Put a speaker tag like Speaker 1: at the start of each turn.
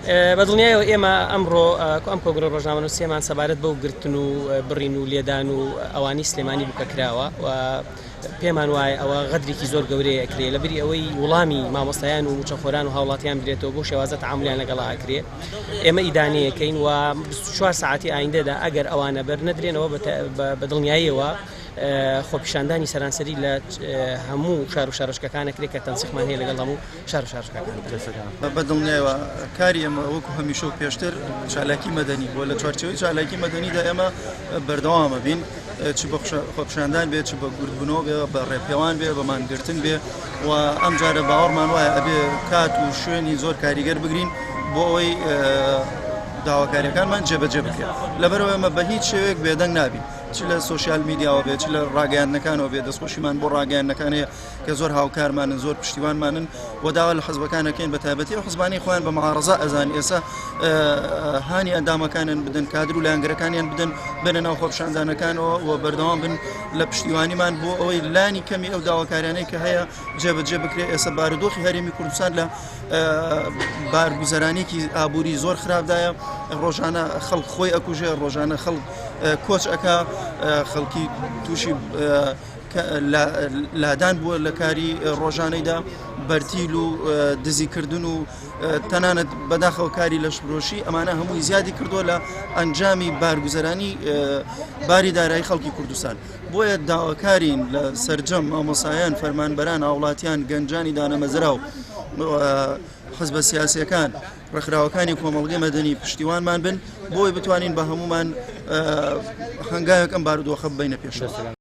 Speaker 1: بەدڵنیایەوە ئێمە ئەمڕۆ ئەم کۆگرە ڕۆژنامەنووسیەمان سەبارەت بەو گرتن و بڕین و لێدان و ئەوانی سلێمانی بکەکراوە و پێمان وایە ئەوە غەدرێکی زۆر گەورەیە ئەکرێ لەبەری ئەوەی وڵامی مامۆستایان و موچەخۆران و هاوڵاتیان برێتەوە بۆ شێوازە تەعاملیان لەگەڵا ئەکرێ. ئێمە ئیدانەیەکەین و 24 ساعتی ئایندەدا ئەگەر ئەوانە بەرنەدرێنەوە بەدڵنیاییەوە خۆپیشاندانی سەرانسەری لە هەموو شار و شارۆچکەکانەکرێت کە تەنسیقمان هەیە لەگەڵ هەموو شار و شارۆچکەکان.
Speaker 2: بەدڵنیایەوە کاری ئێمە وەکو هەمیشە و پێشتر چالاکی مەدەنی بۆ لە چوارچێوەی چالاکی مەدەنیدا ئێمە بەردەوامە بین چ بە خۆپیشاندان بێت چ بە گورتبوونەوە بێ بە ڕێپێوان بێ بەمانگرتن بێ و ئەم جارە باوەڕمان وایە ئەبێ کات و شوێنی زۆر کاریگەر بگرین بۆ ئەوەی داواکاریەکانمان جێبەجێ بکرێت. لەبەرەوە ئێمە بە هیچ شێوەیەک بێدەنگ نابین چ لە سوۆسیال میدیاوە بێت چ لە ڕاگەیاندنەکانەوە بێت دەستخۆشیمان بۆ ڕاگەیاندنەکان هەیە کە زۆر هاوکارمانن زۆر پشتیوانمانن و داوا لە حزبەکانەکەین بە تایبەتی و حزبانی خۆیان بە مەعارەزە ئەزان ئێستا هانی ئەندامەکانیان بدەن کادر و لایەنگەرەکانیان بدەن بنە ناو خۆپیشاندانەکانەوە و بەردەوام بن لە پشتیوانیمان بۆ ئەوەی لانی کەمی ئەو داواکاریانەی کە هەیە جێبەجێ بکرێت. ئێستا بارودۆخی هەرێمی کوردستان لە بارگوزەرانێکی ئابووری زۆر خراپدایە، ڕۆژانە خەڵک خۆی ئەکوژێ، ڕۆژانە خەڵک کۆچ ئەکا، خەڵکی تووشی لادان بووە لە کاری ڕۆژانەیدا، بەرتیل و دزیکردن و تەنانەت بەداخەوە کاری لەشفرۆشی ئەمانە هەمووی زیادی کردووە لە ئەنجامی بارگوزەرانی باری دارایی خەڵکی کوردستان. بۆیە داواکارین لە سەرجەم مامۆسایان، فەرمانبەران، هاوڵاتیان، گەنجانی دانەمەزرا و حزبە سیاسیەکان، ڕێکخراوەکانی کۆمەڵگەی مەدەنی پشتیوانمان بن بۆی بتوانین بە هەمومان هەنگاوێک ئەم بارودۆخە ببینە پێشەوە.